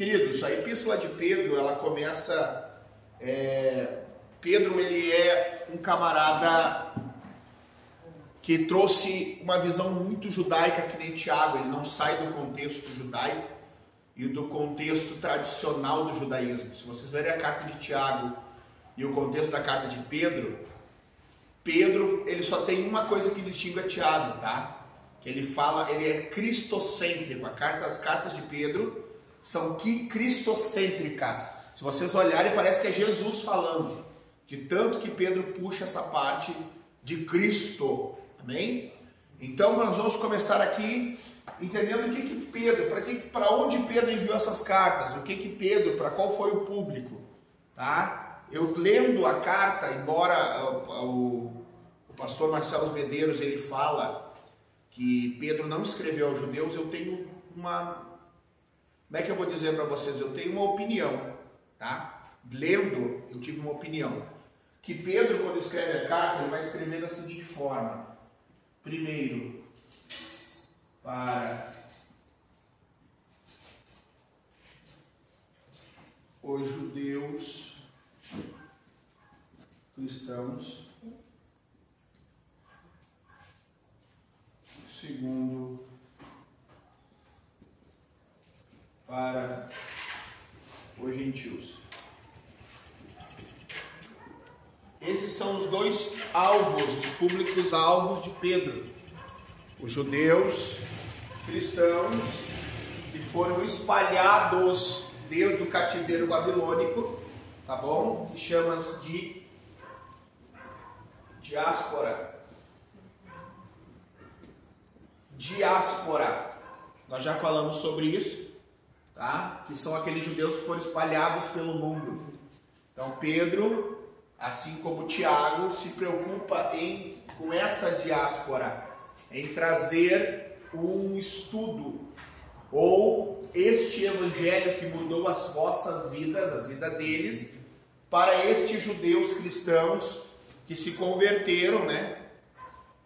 Queridos, a epístola de Pedro, ela começa... Pedro, ele é um camarada que trouxe uma visão muito judaica, que nem Tiago. Ele não sai do contexto judaico e do contexto tradicional do judaísmo. Se vocês verem a carta de Tiago e o contexto da carta de Pedro, ele só tem uma coisa que distingue a Tiago, tá? Que ele fala, ele é cristocêntrico. As cartas de Pedro são cristocêntricas. Se vocês olharem, parece que é Jesus falando, de tanto que Pedro puxa essa parte de Cristo. Amém? Então nós vamos começar aqui entendendo o que Pedro, para onde Pedro enviou essas cartas, o que Pedro, para qual foi o público, tá? Eu lendo a carta, embora o pastor Marcelo Medeiros ele fala que Pedro não escreveu aos judeus, eu tenho uma, como é que eu vou dizer para vocês? Eu tenho uma opinião, tá? Lendo, eu tive uma opinião, que Pedro, quando escreve a carta, ele vai escrever da seguinte forma: primeiro, para os judeus cristãos, segundo, para os gentios. Esses são os dois alvos, os públicos alvos de Pedro. Os judeus cristãos que foram espalhados desde o cativeiro babilônico, tá bom? Que chamamos de diáspora. Diáspora. Nós já falamos sobre isso, tá? Que são aqueles judeus que foram espalhados pelo mundo. Então Pedro, assim como Tiago, se preocupa com essa diáspora, em trazer um estudo, ou este evangelho que mudou as vossas vidas, as vidas deles, para estes judeus cristãos que se converteram, né?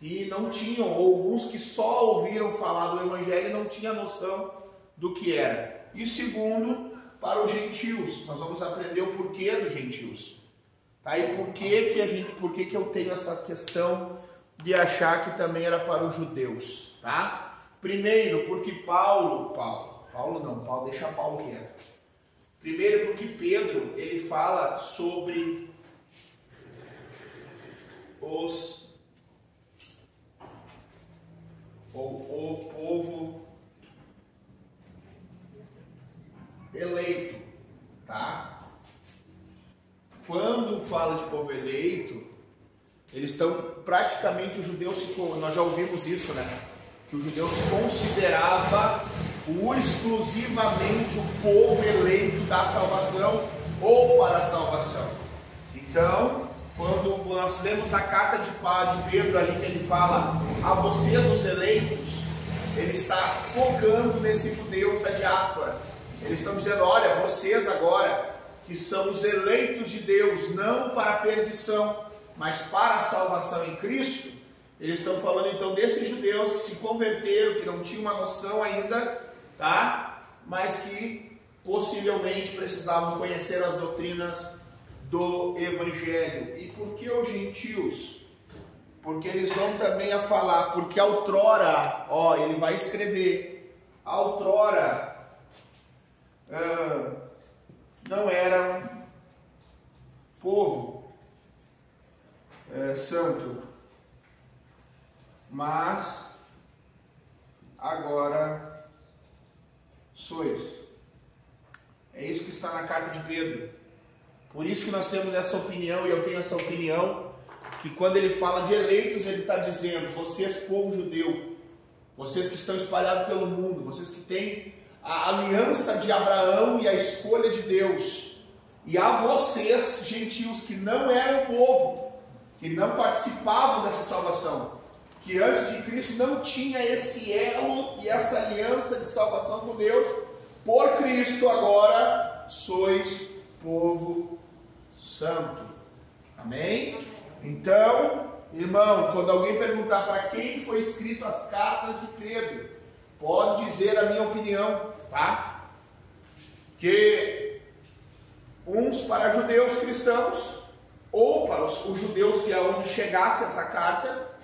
E não tinham, ou alguns que só ouviram falar do evangelho e não tinham noção do que era. E segundo, para os gentios. Nós vamos aprender o porquê dos gentios. Tá? E por que eu tenho essa questão de achar que também era para os judeus, tá? Primeiro, porque Paulo deixa Paulo quieto. Primeiro, porque Pedro, ele fala sobre o povo eleito, tá? Quando fala de povo eleito, eles estão praticamente, os judeus, nós já ouvimos isso, né? Que o judeu se considerava exclusivamente o povo eleito da salvação ou para a salvação. Então, quando nós lemos na carta de Pedro ali que ele fala a vocês os eleitos, ele está focando nesses judeus da diáspora. Eles estão dizendo, olha, vocês agora que são os eleitos de Deus, não para a perdição, mas para a salvação em Cristo. Eles estão falando então desses judeus que se converteram, que não tinham uma noção ainda, tá? Mas que possivelmente precisavam conhecer as doutrinas do Evangelho. E por que os gentios? Porque eles vão também a falar, porque outrora, ele vai escrever, outrora não era um povo santo, mas agora sois. É isso que está na carta de Pedro. Por isso que nós temos essa opinião, e eu tenho essa opinião, que quando ele fala de eleitos, ele está dizendo, vocês povo judeu, vocês que estão espalhados pelo mundo, vocês que têm a aliança de Abraão e a escolha de Deus, e a vocês, gentios, que não eram povo, que não participavam dessa salvação, que antes de Cristo não tinha esse elo e essa aliança de salvação com Deus, por Cristo agora sois povo santo. Amém? Então, irmão, quando alguém perguntar para quem foi escrito as cartas de Pedro, pode dizer a minha opinião, tá? que uns para judeus cristãos, ou para os judeus que é onde chegasse essa carta,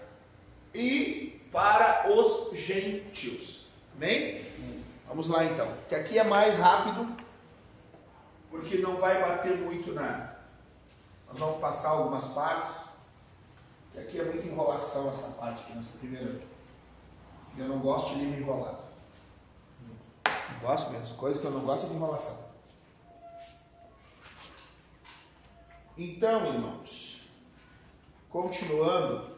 e para os gentios. Amém? Vamos lá então, que aqui é mais rápido, porque não vai bater muito na... Nós vamos passar algumas partes, que aqui é muita enrolação essa parte aqui, nessa primeira. Eu não gosto de livro enrolado. Não gosto mesmo, coisas que eu não gosto de enrolação. Então, irmãos, continuando,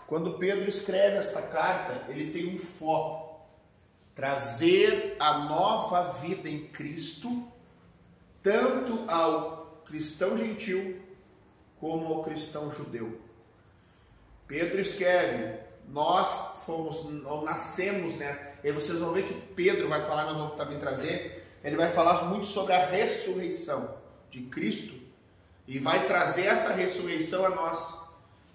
quando Pedro escreve esta carta, ele tem um foco: trazer a nova vida em Cristo, tanto ao cristão gentil como ao cristão judeu. Pedro escreve, nós nascemos, né? E vocês vão ver que Pedro vai falar, nós vamos também trazer, ele vai falar muito sobre a ressurreição de Cristo e vai trazer essa ressurreição a nós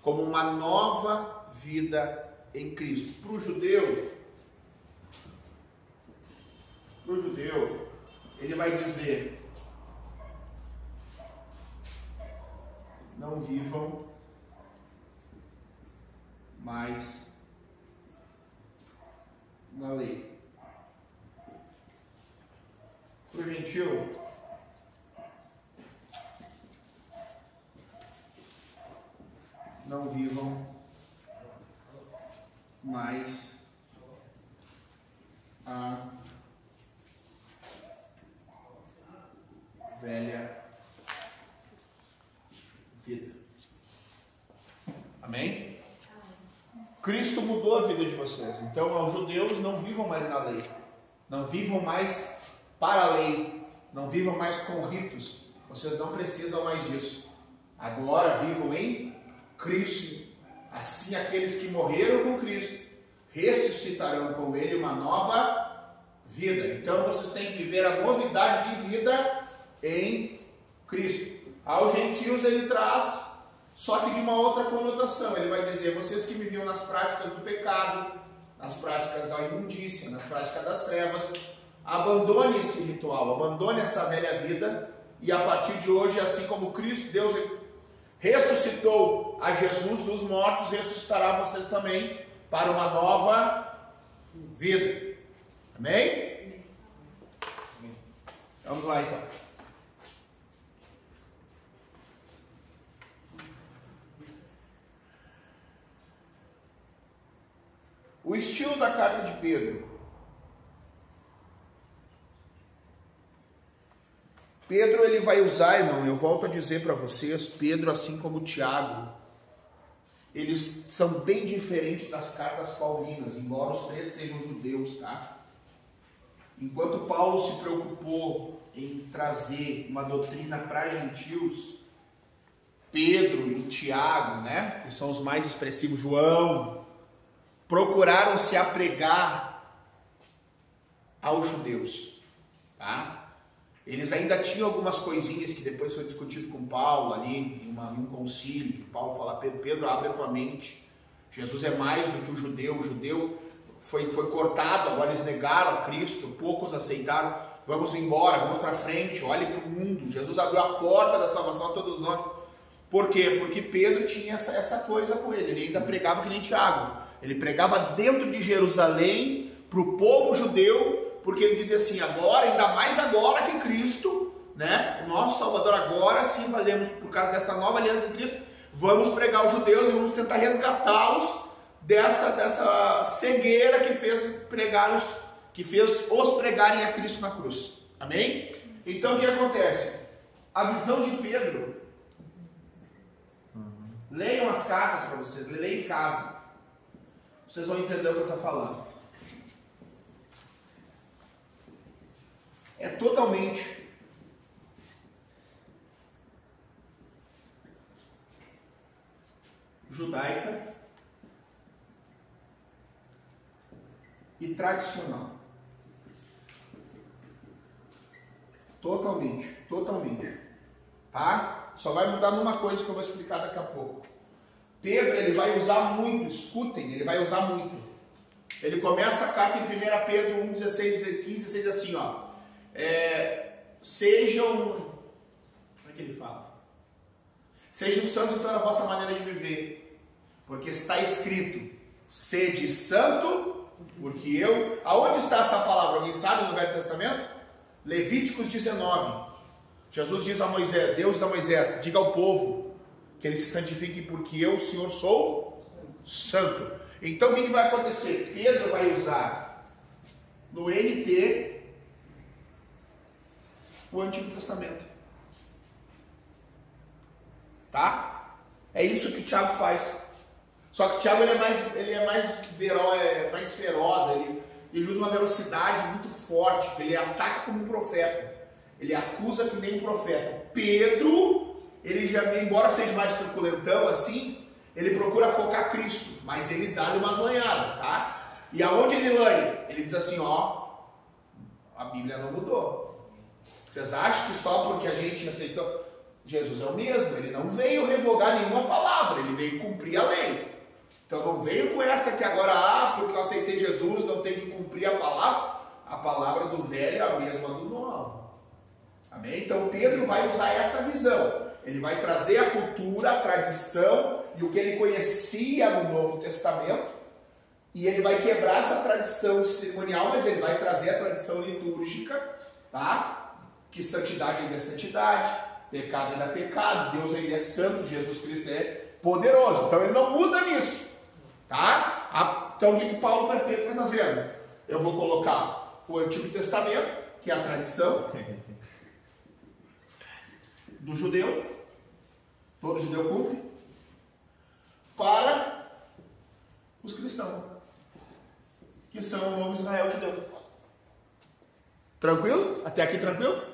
como uma nova vida em Cristo. Para o judeu, ele vai dizer: não vivam mais na lei. Para o gentil, não vivam mais a velha vida. Amém? Cristo mudou a vida de vocês. Então, aos judeus, não vivam mais na lei. Não vivam mais para a lei. Não vivam mais com ritos. Vocês não precisam mais disso. Agora vivam em Cristo. Assim, aqueles que morreram com Cristo ressuscitarão com Ele uma nova vida. Então, vocês têm que viver a novidade de vida em Cristo. Aos gentios ele traz, só que de uma outra conotação. Ele vai dizer: vocês que viviam nas práticas do pecado, nas práticas da imundícia, nas práticas das trevas, abandone esse ritual, abandone essa velha vida, e a partir de hoje, assim como Cristo, Deus ressuscitou a Jesus dos mortos, ressuscitará vocês também para uma nova vida. Amém? Vamos lá então. O estilo da carta de Pedro. Pedro, ele vai usar, irmão, eu volto a dizer para vocês, Pedro, assim como Tiago, eles são bem diferentes das cartas paulinas, embora os três sejam judeus, tá? Enquanto Paulo se preocupou em trazer uma doutrina para gentios, Pedro e Tiago, né, que são os mais expressivos, João, procuraram se apregar aos judeus, tá? Eles ainda tinham algumas coisinhas que depois foi discutido com Paulo ali, em um concílio, que Paulo fala: Pedro, abre a tua mente, Jesus é mais do que o judeu foi cortado, agora eles negaram a Cristo, poucos aceitaram, vamos embora, vamos para frente, olhe para o mundo, Jesus abriu a porta da salvação a todos nós. Por quê? Porque Pedro tinha essa coisa com ele ainda pregava que nem Tiago, ele pregava dentro de Jerusalém, para o povo judeu, porque ele dizia assim: agora, ainda mais agora que Cristo, né, o nosso Salvador, agora sim valemos, por causa dessa nova aliança em Cristo, vamos pregar aos judeus e vamos tentar resgatá-los dessa cegueira que fez os pregarem a Cristo na cruz. Amém? Então o que acontece? A visão de Pedro, leiam as cartas para vocês, leiam em casa, vocês vão entender o que eu estou falando. É totalmente judaica e tradicional. Totalmente, totalmente. Tá? Só vai mudar numa coisa que eu vou explicar daqui a pouco. Pedro, ele vai usar muito, escutem, ele vai usar muito. Ele começa a carta em 1 Pedro 1, 16, 15, 16 assim, ó. Sejam, como é que ele fala? Sejam santos em toda a vossa maneira de viver, porque está escrito, sede santo, porque eu... Aonde está essa palavra? Alguém sabe no Velho Testamento? Levíticos 19. Jesus diz a Moisés, Deus a Moisés, diga ao povo que eles se santifiquem, porque eu, o Senhor, sou santo. Então o que vai acontecer? Pedro vai usar no NT o Antigo Testamento. Tá? É isso que o Tiago faz. Só que o Tiago ele é mais feroz, ele usa uma velocidade muito forte, ele ataca como um profeta. Ele acusa que nem um profeta. Pedro, ele já, embora seja mais truculentão assim, ele procura focar Cristo, mas ele dá-lhe umas lanhadas, tá? E aonde ele lanha? Ele diz assim, ó, a Bíblia não mudou. Vocês acham que só porque a gente aceitou... Jesus é o mesmo, ele não veio revogar nenhuma palavra, ele veio cumprir a lei. Então não veio com essa que agora, porque eu aceitei Jesus, não tem que cumprir a palavra. A palavra do velho é a mesma do novo. Amém? Então Pedro vai usar essa visão. Ele vai trazer a cultura, a tradição e o que ele conhecia no Novo Testamento. E ele vai quebrar essa tradição cerimonial, mas ele vai trazer a tradição litúrgica, tá? Que santidade ainda é santidade, pecado ainda é pecado, Deus ainda é santo, Jesus Cristo é poderoso. Então ele não muda nisso, tá? Então o que Paulo está fazendo? Eu vou colocar o Antigo Testamento, que é a tradição do judeu, todo judeu cumpre, para os cristãos, que são o novo Israel de Deus. Tranquilo? Até aqui tranquilo?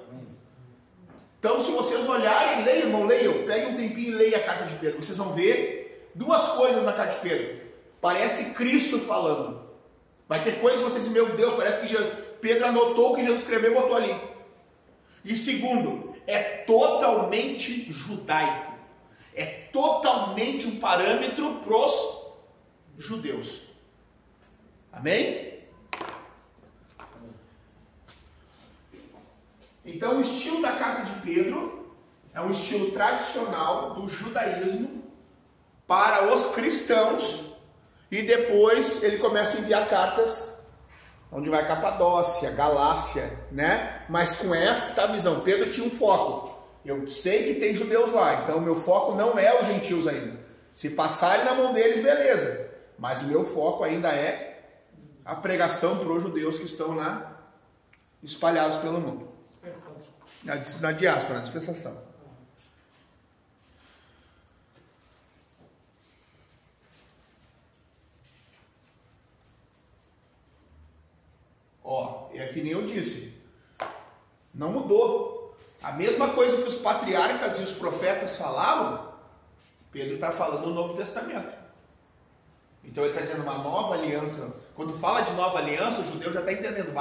Então, se vocês olharem, leiam, não leiam, peguem um tempinho e leiam a carta de Pedro. Vocês vão ver duas coisas na carta de Pedro. Parece Cristo falando. Vai ter coisas que vocês dizem, meu Deus, parece que Pedro anotou o que Jesus escreveu e botou ali. E segundo, é totalmente judaico. É totalmente um parâmetro para os judeus. Amém? Então o estilo da carta de Pedro é um estilo tradicional do judaísmo para os cristãos, e depois ele começa a enviar cartas onde vai Capadócia, Galácia, né? Mas com esta visão, Pedro tinha um foco. Eu sei que tem judeus lá, então o meu foco não é os gentios ainda. Se passarem na mão deles, beleza. Mas o meu foco ainda é a pregação para os judeus que estão lá espalhados pelo mundo. Na diáspora, na dispensação. Ó, é que nem eu disse. Não mudou. A mesma coisa que os patriarcas e os profetas falavam, Pedro está falando no Novo Testamento. Então ele está dizendo uma nova aliança. Quando fala de nova aliança, o judeu já está entendendo.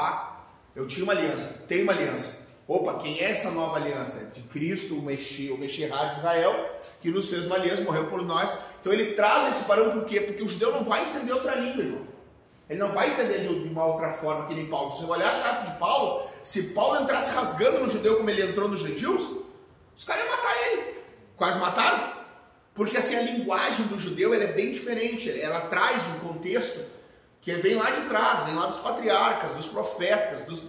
Eu tinha uma aliança, tenho uma aliança. Opa, quem é essa nova aliança? É de Cristo, o Meshirá de Israel, que nos fez uma aliança, morreu por nós. Então ele traz esse parâmetro por quê? Porque o judeu não vai entender outra língua, irmão. Ele não vai entender de uma outra forma que nem Paulo. Se você olhar a carta de Paulo, se Paulo entrasse rasgando no judeu como ele entrou nos gentios, os caras iam matar ele. Quase mataram. Porque assim, a linguagem do judeu ela é bem diferente. Ela traz um contexto que vem lá de trás, vem lá dos patriarcas, dos profetas, dos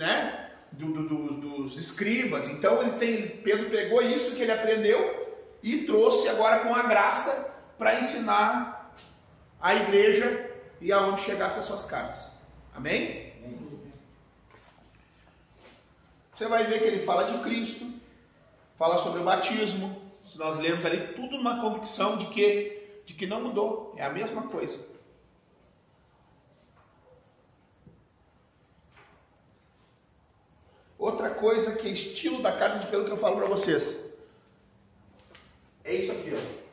escribas. Então Pedro pegou isso que ele aprendeu e trouxe agora com a graça para ensinar a igreja e aonde chegasse as suas cartas. Amém? Você vai ver que ele fala de Cristo, fala sobre o batismo. Se nós lermos ali, tudo numa convicção de que não mudou, é a mesma coisa. Outra coisa que é estilo da carta de Pedro que eu falo para vocês, é isso aqui, ó.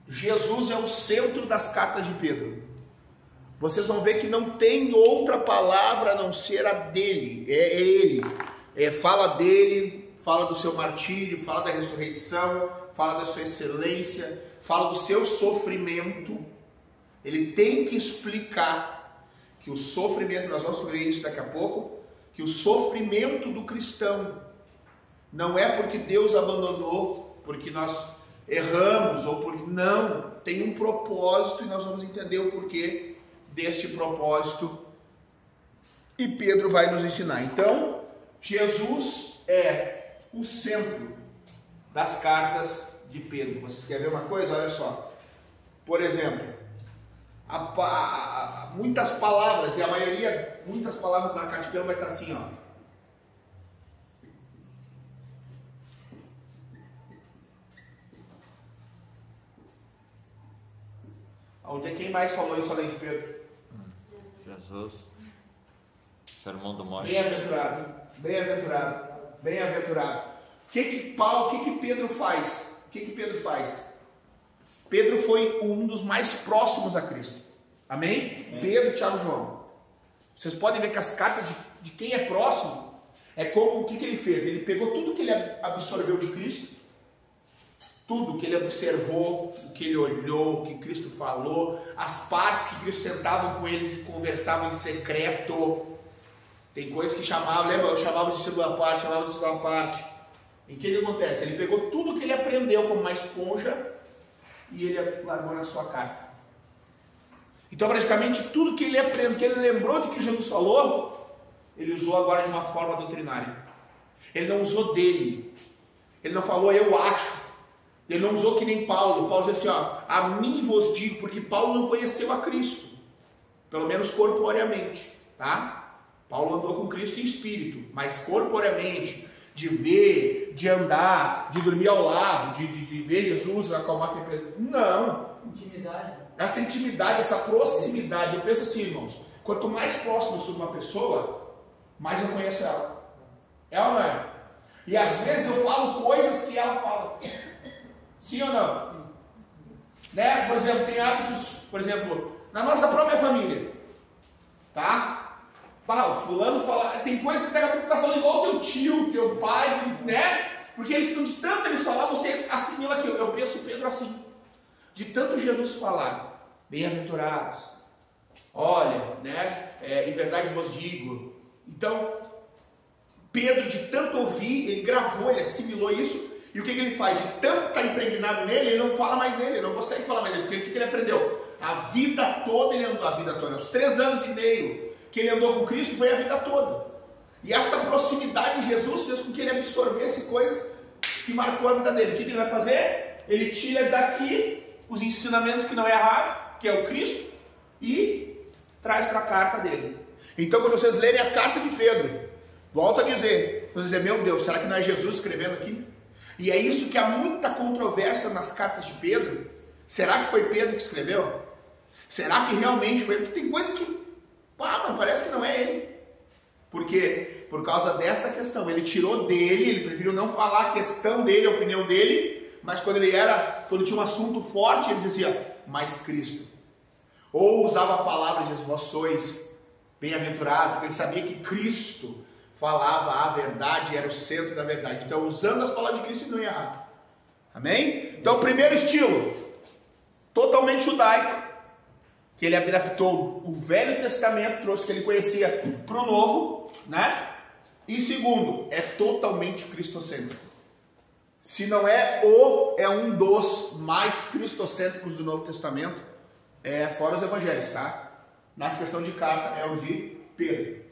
Jesus é o centro das cartas de Pedro. vocês vão ver que não tem outra palavra a não ser a dele, é ele. Fala dele, fala do seu martírio, fala da ressurreição, fala da sua excelência, fala do seu sofrimento. Ele tem que explicar que o sofrimento, nós vamos ver isso daqui a pouco, que o sofrimento do cristão não é porque Deus abandonou, porque nós erramos, ou porque não, tem um propósito e nós vamos entender o porquê deste propósito e Pedro vai nos ensinar. Então, Jesus é o centro das cartas de Pedro. Vocês querem ver uma coisa? Olha só. Por exemplo, muitas palavras, e a maioria, muitas palavras na carta de Pedro vai estar assim, ó. Onde é quem mais falou isso além de Pedro? Jesus, Sermão do Monte. Bem-aventurado, bem-aventurado, bem-aventurado. O que Pedro faz? O que Pedro faz? Pedro foi um dos mais próximos a Cristo. Amém? Pedro, Tiago e João. Vocês podem ver que as cartas de quem é próximo, é como o que ele fez? Ele pegou tudo que ele absorveu de Cristo, tudo que ele observou, o que ele olhou, o que Cristo falou, as partes que Cristo sentava com eles e conversava em secreto. Tem coisas que chamavam, lembra? Eu chamava de segunda parte, chamava de segunda parte. Em que acontece? Ele pegou tudo que ele aprendeu como uma esponja e ele largou na sua carta. Então praticamente tudo que ele aprendeu, que ele lembrou de que Jesus falou, ele usou agora de uma forma doutrinária. Ele não usou dele. Ele não falou eu acho. Ele não usou que nem Paulo. Paulo disse assim, ó, a mim vos digo, porque Paulo não conheceu a Cristo, pelo menos corporeamente, tá? Paulo andou com Cristo em espírito, mas corporeamente, de ver, de andar, de dormir ao lado, de ver Jesus acalmar a tempestade. Não. Intimidade. Essa intimidade, essa proximidade. Eu penso assim, irmãos, quanto mais próximo eu sou de uma pessoa, mais eu conheço ela. É ou não é? E às vezes eu falo coisas que ela fala. Sim ou não? Né? Por exemplo, tem hábitos, por exemplo, na nossa própria família. Tá? O fulano fala, tem coisas que daqui a pouco tá falando igual teu tio, teu pai, né? Porque eles estão de tanto eles falar, você assimila aquilo. Eu penso Pedro assim. De tanto Jesus falar, bem-aventurados, olha, né? Em verdade vos digo. Então, Pedro, de tanto ouvir, ele gravou, ele assimilou isso. E o que ele faz? De tanto estar impregnado nele, ele não fala mais nele, ele não consegue falar mais nele. Porque o que ele aprendeu? A vida toda ele andou, a vida toda, os 3 anos e meio que ele andou com Cristo foi a vida toda. E essa proximidade de Jesus fez com que ele absorvesse coisas que marcou a vida dele. O que ele vai fazer? Ele tira daqui os ensinamentos que não é errado, que é o Cristo, e traz para a carta dele. Então quando vocês lerem a carta de Pedro, volta a dizer, meu Deus, será que não é Jesus escrevendo aqui? E é isso que há muita controvérsia nas cartas de Pedro. Será que foi Pedro que escreveu? Será que realmente foi? Porque tem coisas que, mas parece que não é ele. Por quê? Por causa dessa questão. Ele tirou dele, ele preferiu não falar a questão dele, a opinião dele, mas quando tinha um assunto forte, ele dizia, mas Cristo. Ou usava a palavra de vós sois bem-aventurados, porque ele sabia que Cristo falava a verdade, era o centro da verdade. Então, usando as palavras de Cristo, não ia errar. Amém? Então, o primeiro estilo, totalmente judaico, que ele adaptou o Velho Testamento, trouxe o que ele conhecia para o Novo, né? E segundo, é totalmente cristocêntrico. Se não é um dos mais cristocêntricos do Novo Testamento, fora os evangelhos, tá? Nessa questão de carta, é o de Pedro.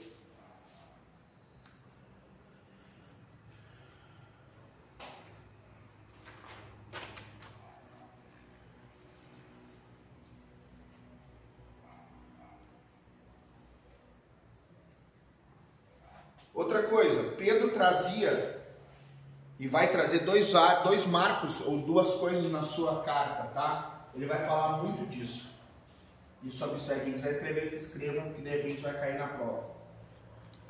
Outra coisa, Pedro trazia e vai trazer dois marcos ou 2 coisas na sua carta, tá? Ele vai falar muito disso. E sobre isso aí, quem quiser escrever, que escreva, que de repente vai cair na prova.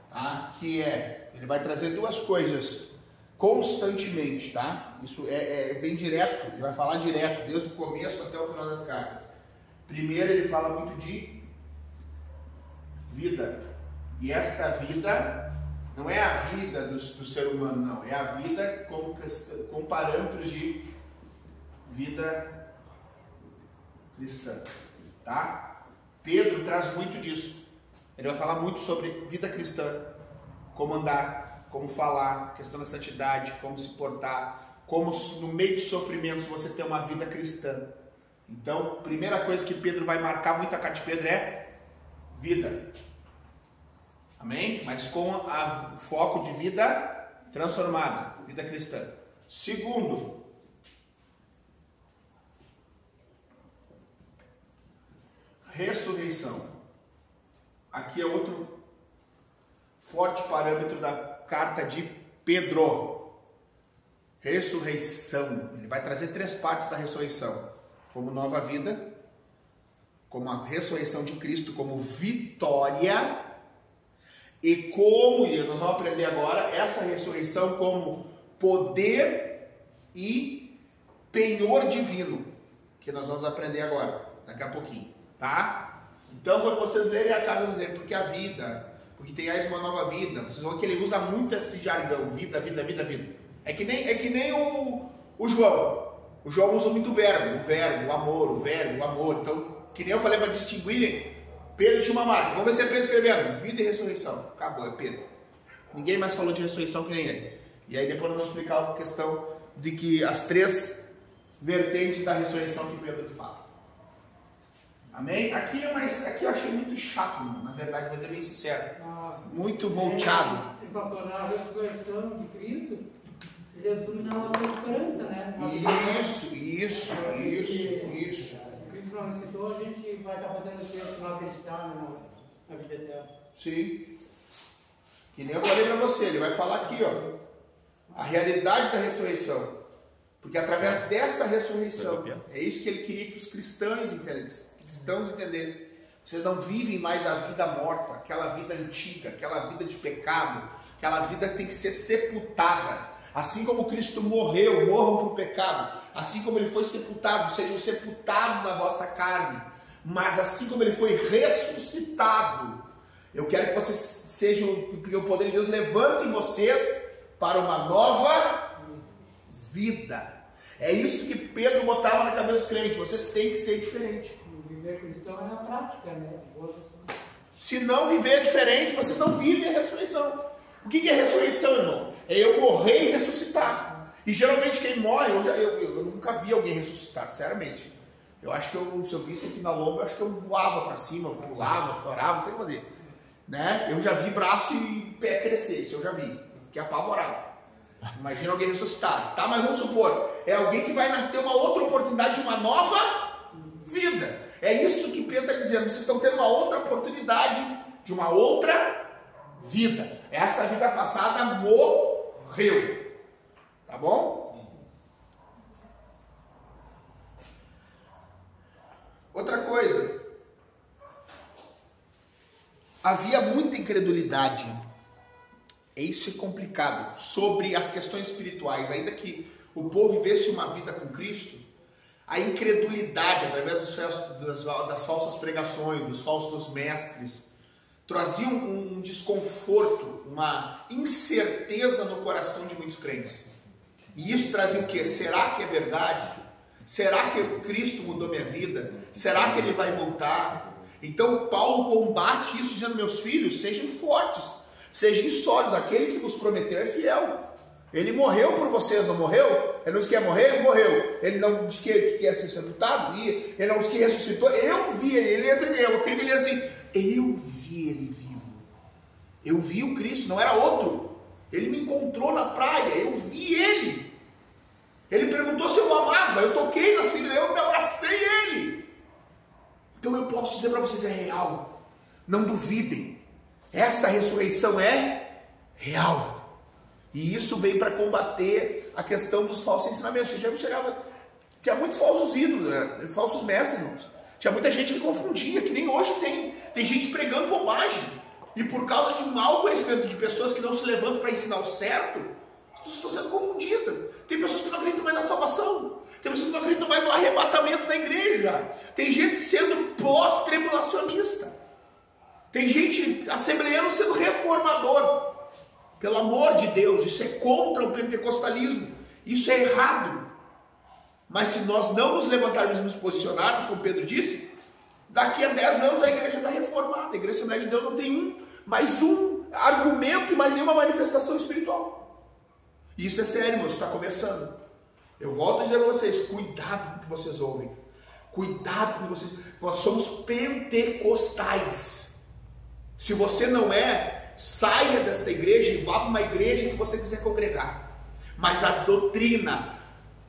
Tá? Ele vai trazer 2 coisas constantemente, tá? Isso vem direto, ele vai falar direto, desde o começo até o final das cartas. Primeiro, ele fala muito de vida. E esta vida não é a vida do ser humano, não. É a vida com parâmetros de vida cristã. Tá? Pedro traz muito disso. Ele vai falar muito sobre vida cristã. Como andar, como falar, questão da santidade, como se portar, como no meio de sofrimentos você ter uma vida cristã. Então, primeira coisa que Pedro vai marcar muito a carta de Pedro é vida. Amém? Mas com o foco de vida transformada, vida cristã. Segundo, ressurreição. Aqui é outro forte parâmetro da carta de Pedro. Ressurreição. Ele vai trazer 3 partes da ressurreição. Como nova vida, como a ressurreição de Cristo, como vitória, e nós vamos aprender agora, essa ressurreição como poder e penhor divino, que nós vamos aprender agora, daqui a pouquinho, tá? Então, quando vocês lerem a carta, porque a vida, porque tenhais uma nova vida, vocês vão ver que ele usa muito esse jargão, vida, vida, vida, vida. É que nem o João. O João usa muito o verbo, o amor, o verbo, o amor. Então, que nem eu falei para distinguirem, Pedro tinha uma marca. Vamos ver se é Pedro escrevendo vida e ressurreição. Acabou, é Pedro. Ninguém mais falou de ressurreição que nem ele. E aí depois nós vamos explicar a questão de que as 3 vertentes da ressurreição que Pedro fala. Amém? Aqui eu achei muito chato, na verdade, vou ser bem sincero. Muito volteado. Pastor, a ressurreição de Cristo se resume na nossa esperança, né? Isso. Cristo não ressuscitou, a gente vai estar fazendo o que se não acreditar na vida eterna. Sim. Que nem eu falei para você, ele vai falar aqui, ó, a realidade da ressurreição. Porque através dessa ressurreição, é isso que ele queria que os cristãos entendessem. Vocês não vivem mais a vida morta, aquela vida antiga, aquela vida de pecado, aquela vida que tem que ser sepultada. Assim como Cristo morreu, morram para o pecado. Assim como ele foi sepultado, sejam sepultados na vossa carne. Mas assim como ele foi ressuscitado, eu quero que vocês sejam, que o poder de Deus levante vocês para uma nova vida. É isso que Pedro botava na cabeça dos crentes. Vocês têm que ser diferentes. Viver cristão é na prática, né? Se não viver diferente, vocês não vivem a ressurreição. O que é ressurreição, irmão? É eu morrer e ressuscitar. E geralmente quem morre, eu nunca vi alguém ressuscitar, sinceramente. Eu acho que se eu visse aqui na lomba, eu acho que eu voava para cima, eu pulava, chorava, não sei o que fazer. Né? Eu já vi braço e pé crescer, isso eu já vi. Eu fiquei apavorado. Imagina alguém ressuscitar. Tá, mas vamos supor, é alguém que vai ter uma outra oportunidade de uma nova vida. É isso que Pedro está dizendo. Vocês estão tendo uma outra oportunidade de uma outra vida. Essa vida passada morreu. Tá bom? Outra coisa. Havia muita incredulidade. Isso é complicado. Sobre as questões espirituais. Ainda que o povo vivesse uma vida com Cristo, a incredulidade, através das falsas pregações, dos falsos mestres, trazia um desconforto, uma incerteza no coração de muitos crentes. E isso trazia o quê? Será que é verdade? Será que Cristo mudou minha vida? Será que Ele vai voltar? Então Paulo combate isso dizendo, meus filhos, sejam fortes, sejam sólidos, aquele que vos prometeu é fiel. Ele morreu por vocês, não morreu? Ele não disse que ia morrer? Morreu. Ele não disse que ia ser sepultado? Ele não disse que ressuscitou? Eu vi ele, eu creio que ele ia assim, eu vi ele vivo. Eu vi o Cristo, não era outro. Ele me encontrou na praia, eu vi ele. Ele perguntou se eu amava, eu toquei na filha, eu me abracei ele. Então eu posso dizer para vocês, é real. Não duvidem. Essa ressurreição é real. E isso veio para combater a questão dos falsos ensinamentos. Tinha muitos falsos ídolos, né? Falsos mestres, irmãos. Tinha muita gente que confundia, que nem hoje tem. Tem gente pregando bobagem. E por causa de um mau conhecimento de pessoas que não se levantam para ensinar o certo, as pessoas estão sendo confundidas. Tem pessoas que não acreditam mais na salvação. Tem pessoas que não acreditam mais no arrebatamento da igreja. Tem gente sendo pós-tribulacionista. Tem gente assembleiano sendo reformador. Pelo amor de Deus, isso é contra o pentecostalismo. Isso é errado. Mas se nós não nos levantarmos e nos posicionarmos, como Pedro disse, daqui a 10 anos a igreja está reformada. A igreja Assembleia de Deus não tem mais um argumento e mais nenhuma manifestação espiritual. E isso é sério, irmãos, está começando. Eu volto a dizer a vocês, cuidado com o que vocês ouvem. Cuidado com o que vocês... Nós somos pentecostais. Se você não é, saia desta igreja e vá para uma igreja que você quiser congregar. Mas a doutrina,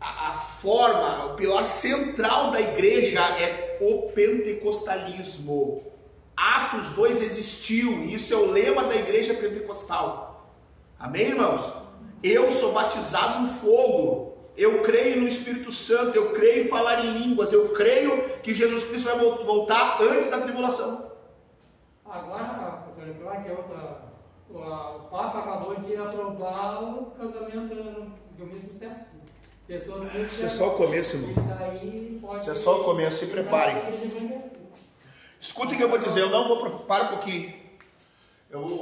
a forma, o pilar central da igreja é o pentecostalismo. Atos 2 existiu, e isso é o lema da igreja pentecostal. Amém, irmãos? Eu sou batizado no fogo, eu creio no Espírito Santo, eu creio em falar em línguas, eu creio que Jesus Cristo vai voltar antes da tribulação. Agora, professor, claro que o Papa acabou de aprovar o casamento do mesmo sexo. Isso é só o começo, irmão. Isso é só o começo, se preparem. Escutem o que eu vou dizer, eu não vou... Para um pouquinho. Eu vou...